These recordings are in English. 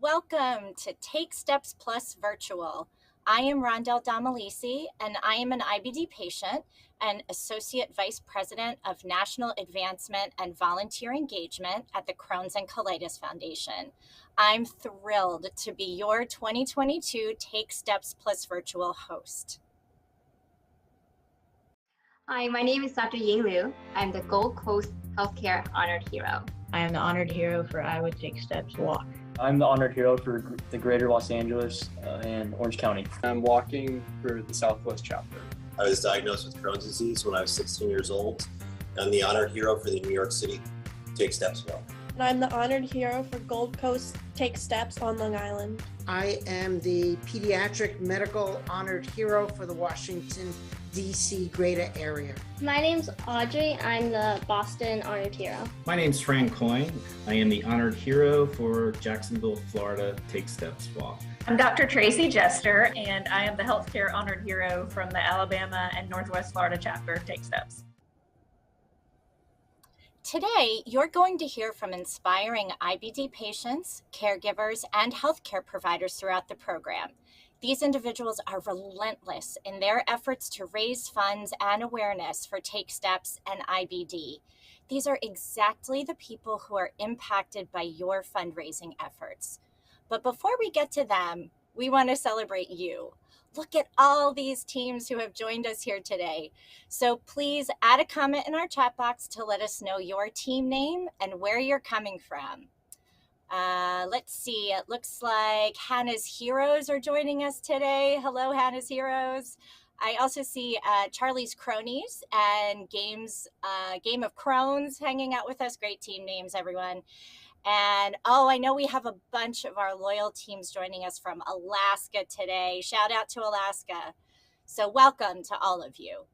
Welcome to Take Steps Plus Virtual. I am Rondell Damalisi, and I am an IBD patient and Associate Vice President of National Advancement and Volunteer Engagement at the Crohn's and Colitis Foundation. I'm thrilled to be your 2022 Take Steps Plus Virtual host. Hi, my name is Dr. Ying Liu. I'm the Gold Coast Healthcare Honored Hero. I am the honored hero for Iowa Take Steps Walk. I'm the honored hero for the greater Los Angeles and Orange County. I'm walking for the Southwest chapter. I was diagnosed with Crohn's disease when I was 16 years old. I'm the honored hero for the New York City Take Steps Walk. And I'm the honored hero for Gold Coast Take Steps on Long Island. I am the pediatric medical honored hero for the Washington, D.C. greater area. My name's Audrey. I'm the Boston honored hero. My name's Fran Coyne. I am the honored hero for Jacksonville, Florida Take Steps Walk. I'm Dr. Tracy Jester, and I am the healthcare honored hero from the Alabama and Northwest Florida chapter of Take Steps. Today, you're going to hear from inspiring IBD patients, caregivers, and healthcare providers throughout the program. These individuals are relentless in their efforts to raise funds and awareness for Take Steps and IBD. These are exactly the people who are impacted by your fundraising efforts. But before we get to them, we want to celebrate you. Look at all these teams who have joined us here today. So please add a comment in our chat box to let us know your team name and where you're coming from. Let's see, it looks like Hannah's Heroes are joining us today. Hello, Hannah's Heroes. I also see Charlie's Cronies and Game of Crones hanging out with us. Great team names, everyone. And I know we have a bunch of our loyal teams joining us from Alaska today. Shout out to Alaska. So welcome to all of you.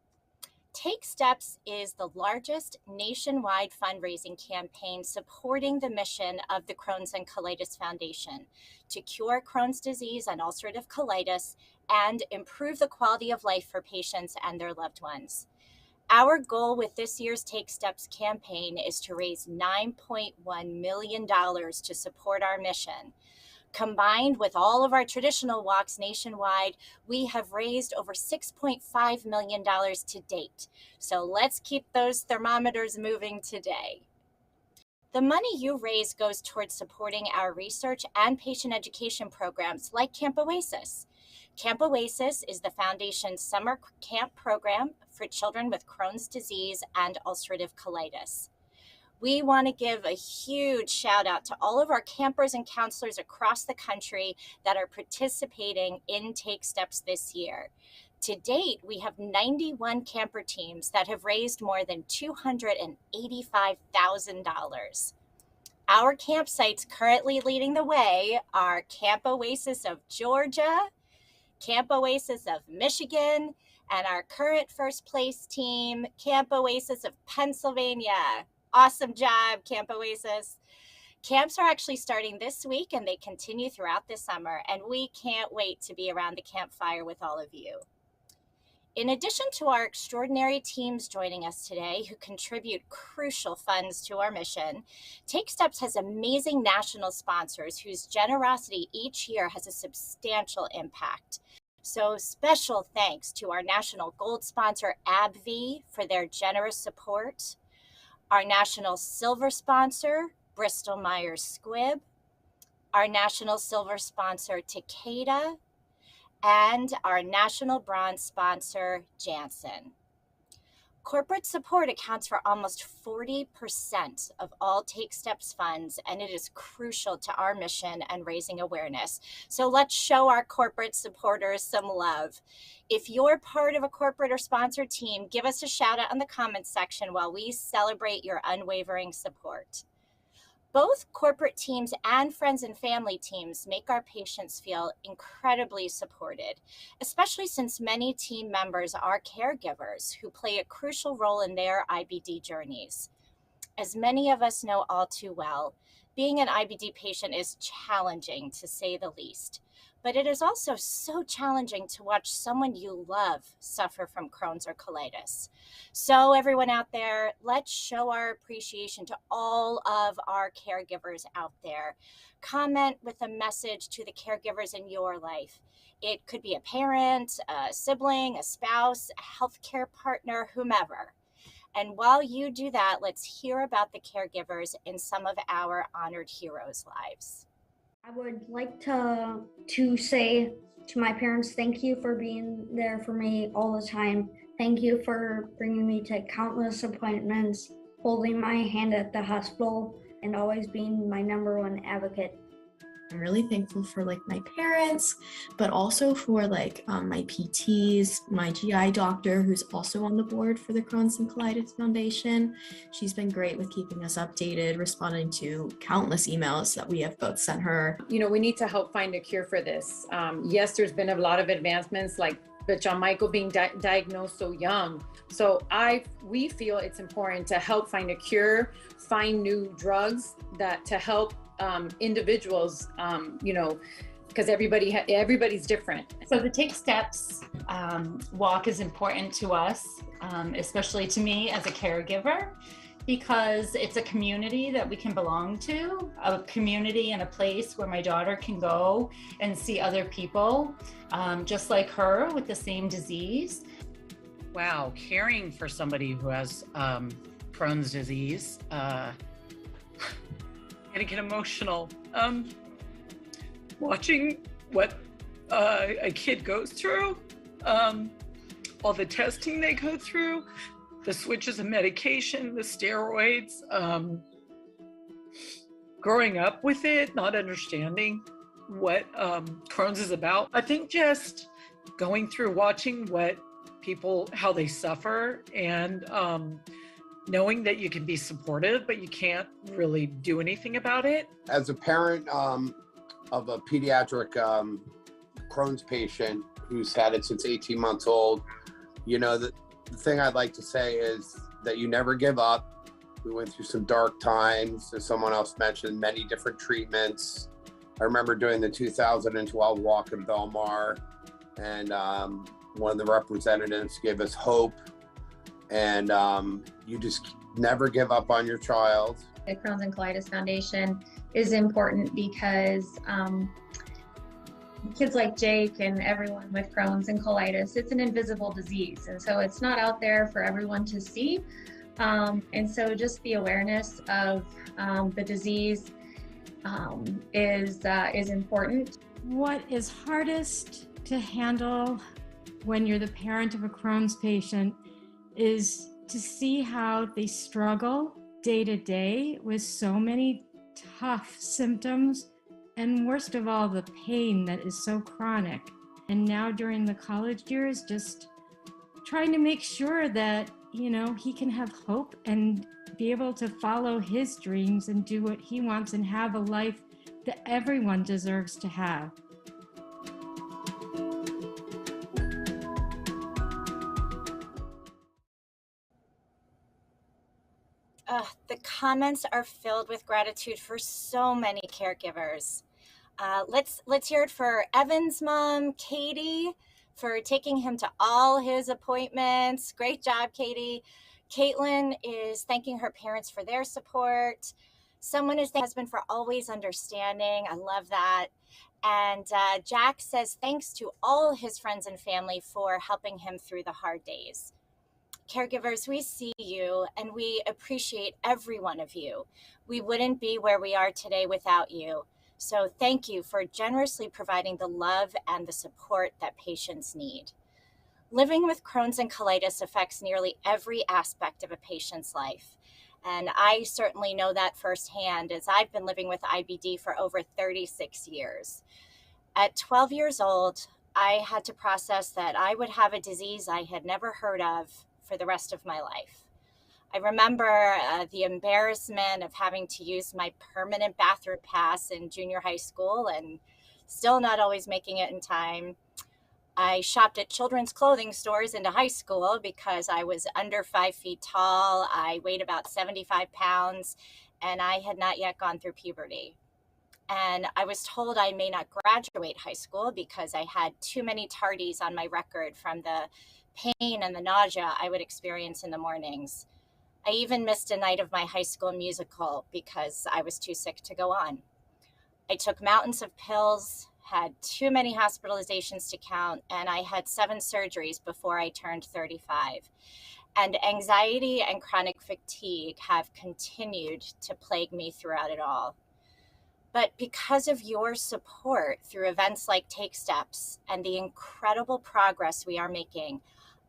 Take Steps is the largest nationwide fundraising campaign supporting the mission of the Crohn's and Colitis Foundation to cure Crohn's disease and ulcerative colitis and improve the quality of life for patients and their loved ones. Our goal with this year's Take Steps campaign is to raise $9.1 million to support our mission. Combined with all of our traditional walks nationwide, we have raised over $6.5 million to date. So let's keep those thermometers moving today. The money you raise goes towards supporting our research and patient education programs like Camp Oasis. Camp Oasis is the Foundation's summer camp program for children with Crohn's disease and ulcerative colitis. We want to give a huge shout out to all of our campers and counselors across the country that are participating in Take Steps this year. To date, we have 91 camper teams that have raised more than $285,000. Our campsites currently leading the way are Camp Oasis of Georgia, Camp Oasis of Michigan, and our current first place team, Camp Oasis of Pennsylvania. Awesome job, Camp Oasis. Camps are actually starting this week and they continue throughout the summer, and we can't wait to be around the campfire with all of you. In addition to our extraordinary teams joining us today who contribute crucial funds to our mission, Take Steps has amazing national sponsors whose generosity each year has a substantial impact. So special thanks to our national gold sponsor, AbbVie, for their generous support, our national silver sponsor, Bristol Myers Squibb, our national silver sponsor, Takeda, and our national bronze sponsor, Janssen. Corporate support accounts for almost 40% of all Take Steps funds, and it is crucial to our mission and raising awareness. So let's show our corporate supporters some love. If you're part of a corporate or sponsor team, give us a shout out in the comments section while we celebrate your unwavering support. Both corporate teams and friends and family teams make our patients feel incredibly supported, especially since many team members are caregivers who play a crucial role in their IBD journeys. As many of us know all too well, being an IBD patient is challenging, to say the least. But it is also so challenging to watch someone you love suffer from Crohn's or colitis. So everyone out there, let's show our appreciation to all of our caregivers out there. Comment with a message to the caregivers in your life. It could be a parent, a sibling, a spouse, a healthcare partner, whomever. And while you do that, let's hear about the caregivers in some of our honored heroes' lives. I would like to say to my parents, thank you for being there for me all the time. Thank you for bringing me to countless appointments, holding my hand at the hospital, and always being my #1 advocate. I'm really thankful for my parents, but also for my PTs, my GI doctor, who's also on the board for the Crohn's and Colitis Foundation. She's been great with keeping us updated, responding to countless emails that we have both sent her. We need to help find a cure for this. Yes, there's been a lot of advancements, like John Michael being diagnosed so young. So we feel it's important to help find a cure, find new drugs to help individuals, because everybody's different. So the Take Steps walk is important to us, especially to me as a caregiver, because it's a community that we can belong to, a community and a place where my daughter can go and see other people just like her with the same disease. Wow, caring for somebody who has Crohn's disease, gonna get emotional. Watching what a kid goes through, all the testing they go through, the switches of medication, the steroids, growing up with it, not understanding what Crohn's is about. I think just going through watching how they suffer, and knowing that you can be supportive, but you can't really do anything about it. As a parent of a pediatric Crohn's patient who's had it since 18 months old, the thing I'd like to say is that you never give up. We went through some dark times, as someone else mentioned, many different treatments. I remember doing the 2012 walk in Belmar, and one of the representatives gave us hope. And you just never give up on your child. The Crohn's and Colitis Foundation is important because kids like Jake and everyone with Crohn's and colitis, it's an invisible disease. And so it's not out there for everyone to see. And so just the awareness of the disease is important. What is hardest to handle when you're the parent of a Crohn's patient is to see how they struggle day to day with so many tough symptoms, and worst of all, the pain that is so chronic. And now during the college years, just trying to make sure that, he can have hope and be able to follow his dreams and do what he wants and have a life that everyone deserves to have. The comments are filled with gratitude for so many caregivers. Let's hear it for Evan's mom, Katie, for taking him to all his appointments. Great job, Katie. Caitlin is thanking her parents for their support. Someone is thanking her husband for always understanding. I love that. And Jack says thanks to all his friends and family for helping him through the hard days. Caregivers, we see you and we appreciate every one of you. We wouldn't be where we are today without you. So thank you for generously providing the love and the support that patients need. Living with Crohn's and colitis affects nearly every aspect of a patient's life. And I certainly know that firsthand, as I've been living with IBD for over 36 years. At 12 years old, I had to process that I would have a disease I had never heard of for the rest of my life. I remember the embarrassment of having to use my permanent bathroom pass in junior high school and still not always making it in time. I shopped at children's clothing stores into high school because I was under 5 feet tall. I weighed about 75 pounds, and I had not yet gone through puberty. And I was told I may not graduate high school because I had too many tardies on my record from the pain and the nausea I would experience in the mornings. I even missed a night of my high school musical because I was too sick to go on. I took mountains of pills, had too many hospitalizations to count, and I had 7 surgeries before I turned 35. And anxiety and chronic fatigue have continued to plague me throughout it all. But because of your support through events like Take Steps and the incredible progress we are making,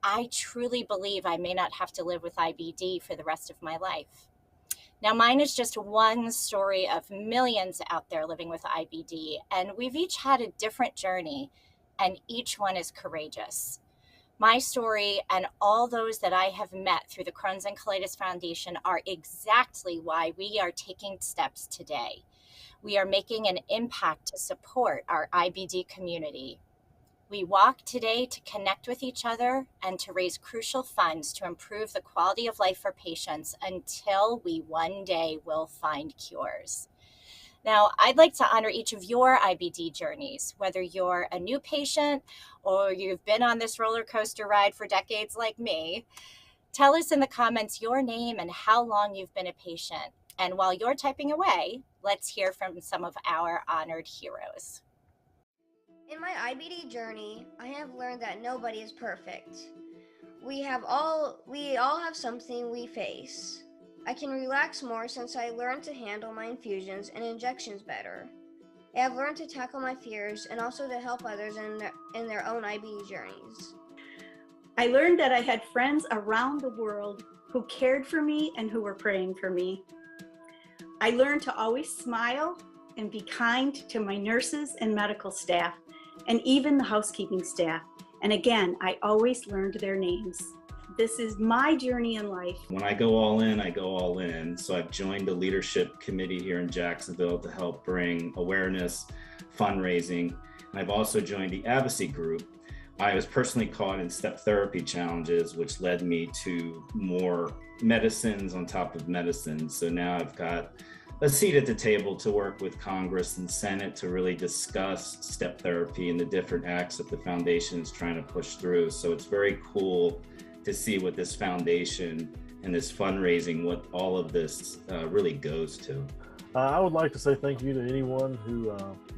I truly believe I may not have to live with IBD for the rest of my life. Now, mine is just one story of millions out there living with IBD, and we've each had a different journey, and each one is courageous. My story and all those that I have met through the Crohn's and Colitis Foundation are exactly why we are taking steps today. We are making an impact to support our IBD community. We walk today to connect with each other and to raise crucial funds to improve the quality of life for patients until we one day will find cures. Now, I'd like to honor each of your IBD journeys, whether you're a new patient or you've been on this roller coaster ride for decades like me. Tell us in the comments your name and how long you've been a patient. And while you're typing away, let's hear from some of our honored heroes. In my IBD journey, I have learned that nobody is perfect. We all have something we face. I can relax more since I learned to handle my infusions and injections better. I have learned to tackle my fears and also to help others in their own IBD journeys. I learned that I had friends around the world who cared for me and who were praying for me. I learned to always smile and be kind to my nurses and medical staff, and even the housekeeping staff. And again, I always learned their names. This is my journey in life. When I go all in, I go all in. So I've joined the leadership committee here in Jacksonville to help bring awareness, fundraising. And I've also joined the advocacy group. I was personally caught in step therapy challenges, which led me to more medicines on top of medicines. So now I've got a seat at the table to work with Congress and Senate to really discuss step therapy and the different acts that the foundation is trying to push through. So it's very cool to see what this foundation and this fundraising, what all of this really goes to. I would like to say thank you to anyone who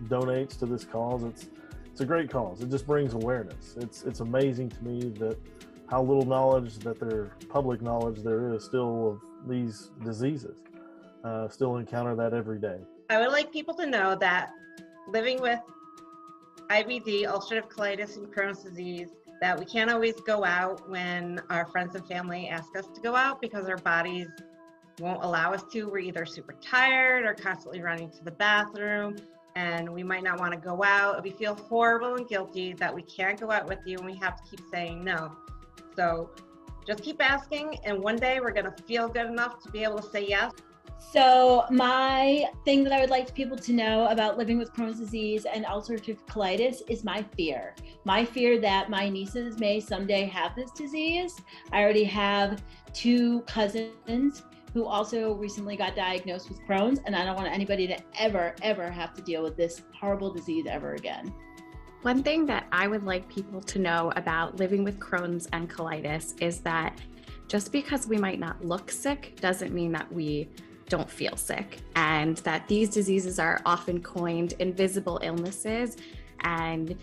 donates to this cause. It's a great cause. It just brings awareness. It's amazing to me that how little knowledge that public knowledge there is still of these diseases. Still encounter that every day. I would like people to know that living with IBD, ulcerative colitis, and Crohn's disease, that we can't always go out when our friends and family ask us to go out because our bodies won't allow us to. We're either super tired or constantly running to the bathroom, and we might not want to go out. We feel horrible and guilty that we can't go out with you, and we have to keep saying no. So just keep asking, and one day we're going to feel good enough to be able to say yes. So my thing that I would like people to know about living with Crohn's disease and ulcerative colitis is my fear. My fear that my nieces may someday have this disease. I already have 2 cousins who also recently got diagnosed with Crohn's, and I don't want anybody to ever have to deal with this horrible disease ever again. One thing that I would like people to know about living with Crohn's and colitis is that just because we might not look sick doesn't mean that we don't feel sick, and that these diseases are often coined invisible illnesses, and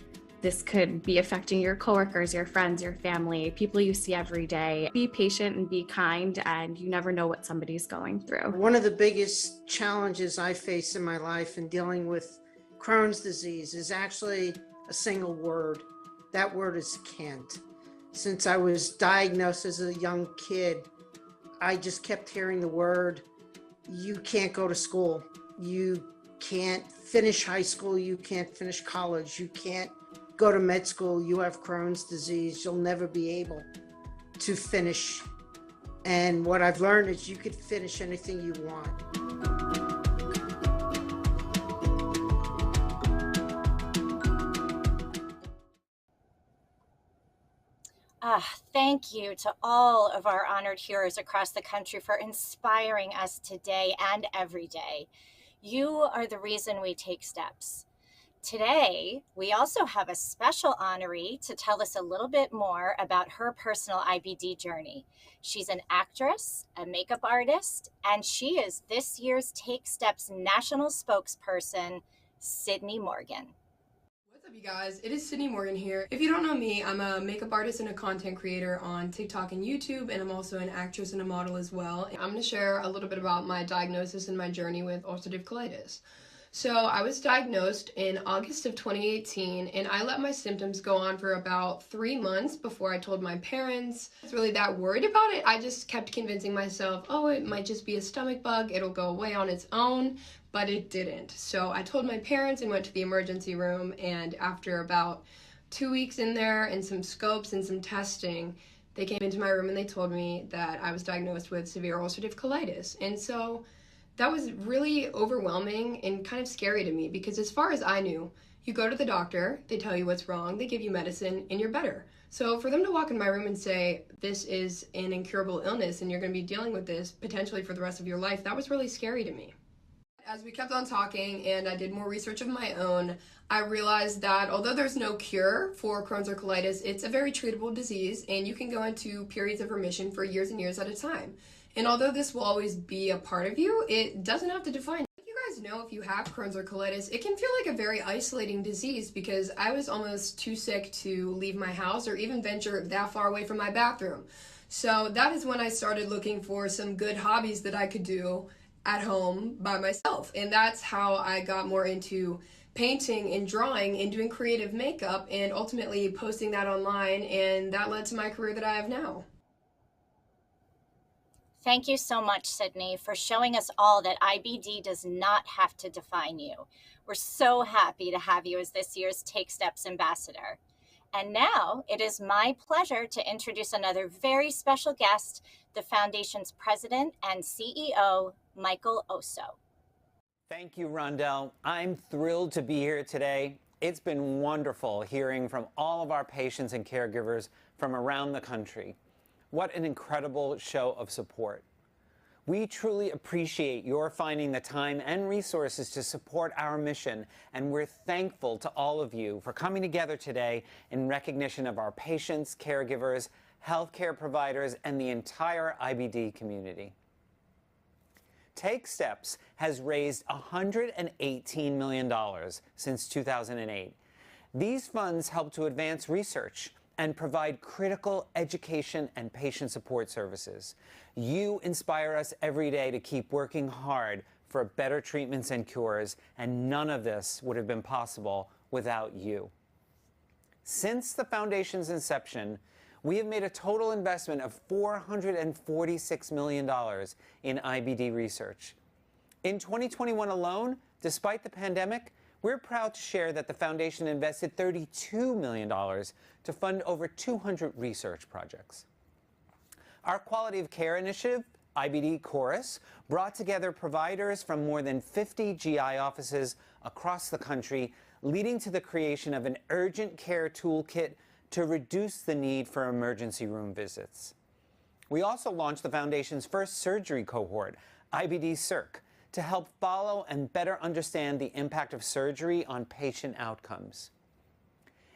this could be affecting your coworkers, your friends, your family, people you see every day. Be patient and be kind, and you never know what somebody's going through. One of the biggest challenges I face in my life in dealing with Crohn's disease is actually a single word. That word is can't. Since I was diagnosed as a young kid, I just kept hearing the word, you can't go to school, you can't finish high school, you can't finish college, you can't go to med school, you have Crohn's disease, you'll never be able to finish. And what I've learned is you could finish anything you want. Thank you to all of our honored heroes across the country for inspiring us today and every day. You are the reason we take steps. Today, we also have a special honoree to tell us a little bit more about her personal IBD journey. She's an actress, a makeup artist, and she is this year's Take Steps national spokesperson, Sydney Morgan. What's up, you guys? It is Sydney Morgan here. If you don't know me, I'm a makeup artist and a content creator on TikTok and YouTube, and I'm also an actress and a model as well. I'm going to share a little bit about my diagnosis and my journey with ulcerative colitis. So I was diagnosed in August of 2018, and I let my symptoms go on for about 3 months before I told my parents. I was really that worried about it. I just kept convincing myself, oh, it might just be a stomach bug. It'll go away on its own, but it didn't. So I told my parents and went to the emergency room, and after about 2 weeks in there and some scopes and some testing, they came into my room and they told me that I was diagnosed with severe ulcerative colitis. And so that was really overwhelming and kind of scary to me because as far as I knew, you go to the doctor, they tell you what's wrong, they give you medicine, and you're better. So for them to walk in my room and say, this is an incurable illness and you're going to be dealing with this potentially for the rest of your life, that was really scary to me. As we kept on talking and I did more research of my own, I realized that although there's no cure for Crohn's or colitis, it's a very treatable disease and you can go into periods of remission for years and years at a time. And although this will always be a part of you, it doesn't have to define you. You guys know if you have Crohn's or colitis, it can feel like a very isolating disease because I was almost too sick to leave my house or even venture that far away from my bathroom. So that is when I started looking for some good hobbies that I could do at home by myself. And that's how I got more into painting and drawing and doing creative makeup and ultimately posting that online, and that led to my career that I have now. Thank you so much, Sydney, for showing us all that IBD does not have to define you. We're so happy to have you as this year's Take Steps ambassador. And now it is my pleasure to introduce another very special guest, the Foundation's president and CEO, Michael Oso. Thank you, Rondell. I'm thrilled to be here today. It's been wonderful hearing from all of our patients and caregivers from around the country. What an incredible show of support. We truly appreciate your finding the time and resources to support our mission, and we're thankful to all of you for coming together today in recognition of our patients, caregivers, healthcare providers, and the entire IBD community. Take Steps has raised $118 million since 2008. These funds help to advance research and provide critical education and patient support services. You inspire us every day to keep working hard for better treatments and cures, and none of this would have been possible without you. Since the Foundation's inception, we have made a total investment of $446 million in IBD research. In 2021 alone, despite the pandemic, we're proud to share that the Foundation invested $32 million to fund over 200 research projects. Our Quality of Care initiative, IBD Chorus, brought together providers from more than 50 GI offices across the country, leading to the creation of an urgent care toolkit to reduce the need for emergency room visits. We also launched the Foundation's first surgery cohort, IBD Circ, to help follow and better understand the impact of surgery on patient outcomes.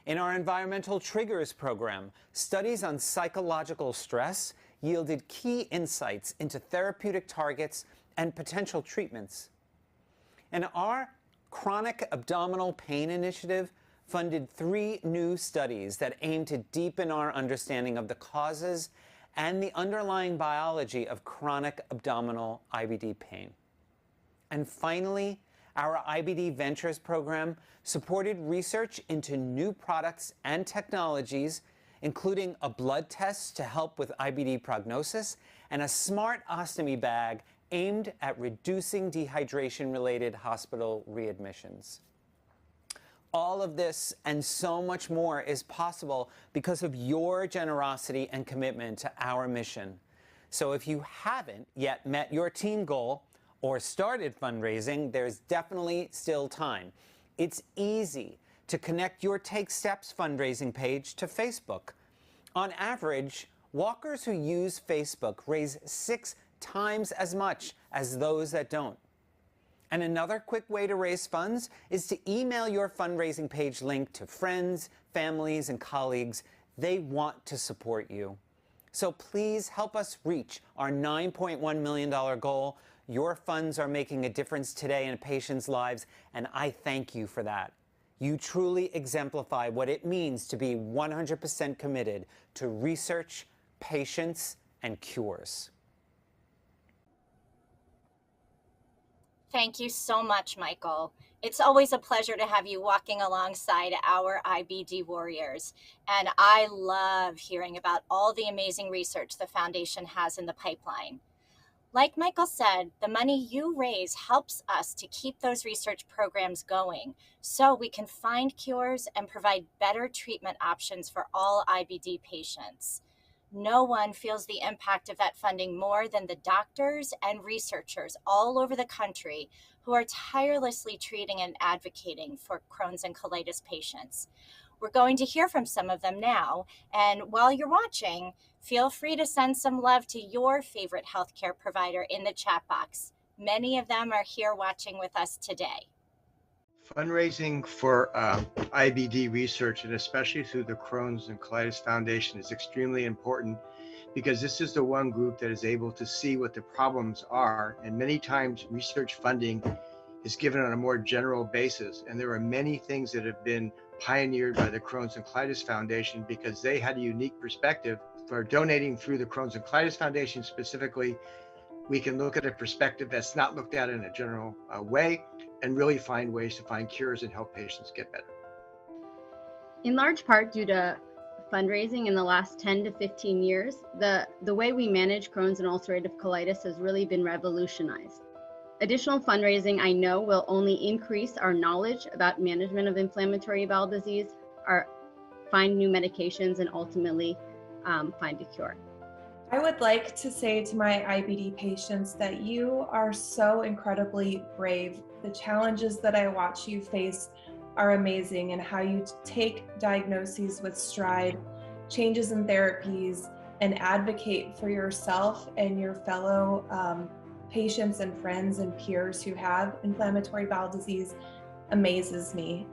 In our Environmental Triggers program, studies on psychological stress yielded key insights into therapeutic targets and potential treatments. And our Chronic Abdominal Pain Initiative funded 3 new studies that aim to deepen our understanding of the causes and the underlying biology of chronic abdominal IBD pain. And finally, our IBD Ventures program supported research into new products and technologies, including a blood test to help with IBD prognosis and a smart ostomy bag aimed at reducing dehydration-related hospital readmissions. All of this and so much more is possible because of your generosity and commitment to our mission. So if you haven't yet met your team goal or started fundraising, there's definitely still time. It's easy to connect your Take Steps fundraising page to Facebook. On average, walkers who use Facebook raise 6 times as much as those that don't. And another quick way to raise funds is to email your fundraising page link to friends, families, and colleagues. They want to support you. So please help us reach our $9.1 million goal. Your funds are making a difference today in patients' lives, and I thank you for that. You truly exemplify what it means to be 100% committed to research, patients, and cures. Thank you so much, Michael. It's always a pleasure to have you walking alongside our IBD warriors. And I love hearing about all the amazing research the foundation has in the pipeline. Like Michael said, the money you raise helps us to keep those research programs going so we can find cures and provide better treatment options for all IBD patients. No one feels the impact of that funding more than the doctors and researchers all over the country who are tirelessly treating and advocating for Crohn's and colitis patients. We're going to hear from some of them now, and while you're watching, feel free to send some love to your favorite healthcare provider in the chat box. Many of them are here watching with us today. Fundraising for IBD research, and especially through the Crohn's and Colitis Foundation, is extremely important because this is the one group that is able to see what the problems are. And many times research funding is given on a more general basis. And there are many things that have been pioneered by the Crohn's and Colitis Foundation because they had a unique perspective. For donating through the Crohn's and Colitis Foundation specifically, we can look at a perspective that's not looked at in a general way and really find ways to find cures and help patients get better. In large part due to fundraising in the last 10 to 15 years, the way we manage Crohn's and ulcerative colitis has really been revolutionized. Additional fundraising, I know, will only increase our knowledge about management of inflammatory bowel disease, find new medications, and ultimately find a cure. I would like to say to my IBD patients that you are so incredibly brave. The challenges that I watch you face are amazing, and how you take diagnoses with stride, changes in therapies, and advocate for yourself and your fellow patients and friends and peers who have inflammatory bowel disease amazes me.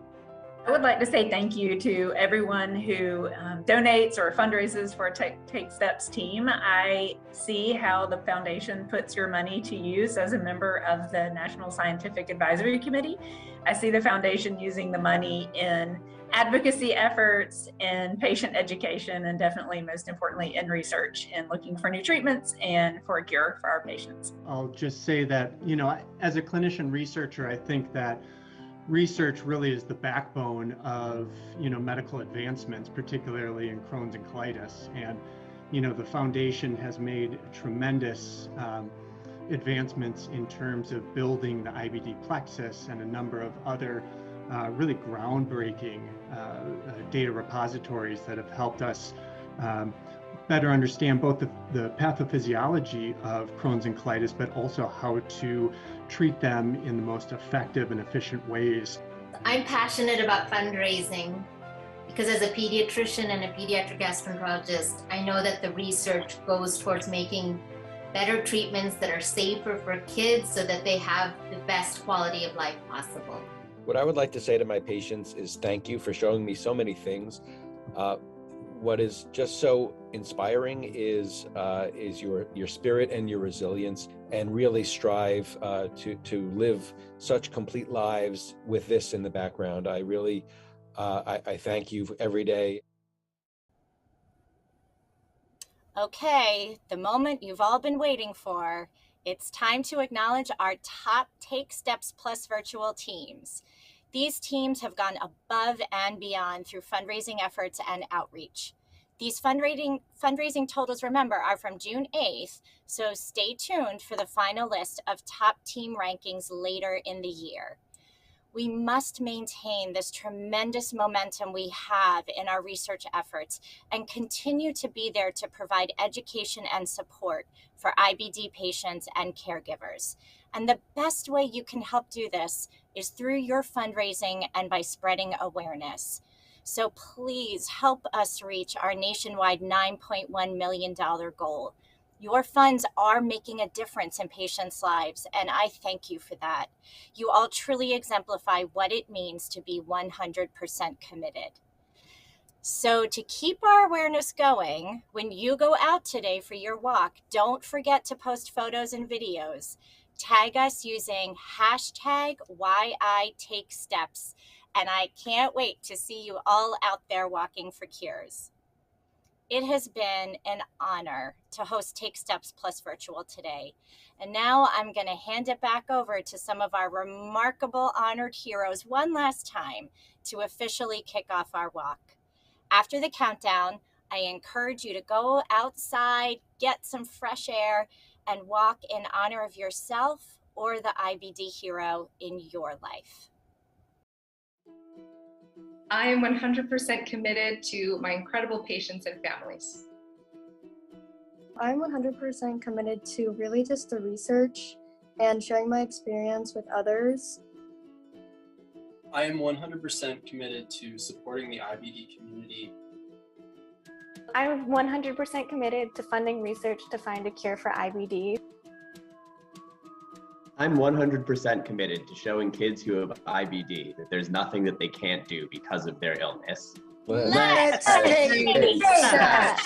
I would like to say thank you to everyone who donates or fundraises for Take Steps team. I see how the foundation puts your money to use as a member of the National Scientific Advisory Committee. I see the foundation using the money in advocacy efforts, in patient education, and definitely most importantly in research and looking for new treatments and for a cure for our patients. I'll just say that, as a clinician researcher, I think that research really is the backbone of medical advancements, particularly in Crohn's and colitis. And the foundation has made tremendous advancements in terms of building the IBD plexus and a number of other really groundbreaking data repositories that have helped us better understand both the pathophysiology of Crohn's and colitis, but also how to treat them in the most effective and efficient ways. I'm passionate about fundraising because as a pediatrician and a pediatric gastroenterologist, I know that the research goes towards making better treatments that are safer for kids so that they have the best quality of life possible. What I would like to say to my patients is thank you for showing me so many things. What is just so inspiring is your spirit and your resilience, and really strive to live such complete lives with this in the background. I really, I thank you every day. Okay, the moment you've all been waiting for. It's time to acknowledge our top Take Steps Plus virtual teams. These teams have gone above and beyond through fundraising efforts and outreach. These fundraising totals, remember, are from June 8th, so stay tuned for the final list of top team rankings later in the year. We must maintain this tremendous momentum we have in our research efforts and continue to be there to provide education and support for IBD patients and caregivers. And the best way you can help do this is through your fundraising and by spreading awareness. So please help us reach our nationwide $9.1 million goal. Your funds are making a difference in patients' lives, and I thank you for that. You all truly exemplify what it means to be 100% committed. So to keep our awareness going, when you go out today for your walk, don't forget to post photos and videos. Tag us using hashtag #WhyITakeSteps, and I can't wait to see you all out there walking for cures. It has been an honor to host Take Steps Plus Virtual today. And now I'm going to hand it back over to some of our remarkable honored heroes one last time to officially kick off our walk. After the countdown, I encourage you to go outside, get some fresh air, and walk in honor of yourself or the IBD hero in your life. I am 100% committed to my incredible patients and families. I'm 100% committed to really just the research and sharing my experience with others. I am 100% committed to supporting the IBD community. I'm 100% committed to funding research to find a cure for IBD. I'm 100% committed to showing kids who have IBD that there's nothing that they can't do because of their illness. Let's take steps.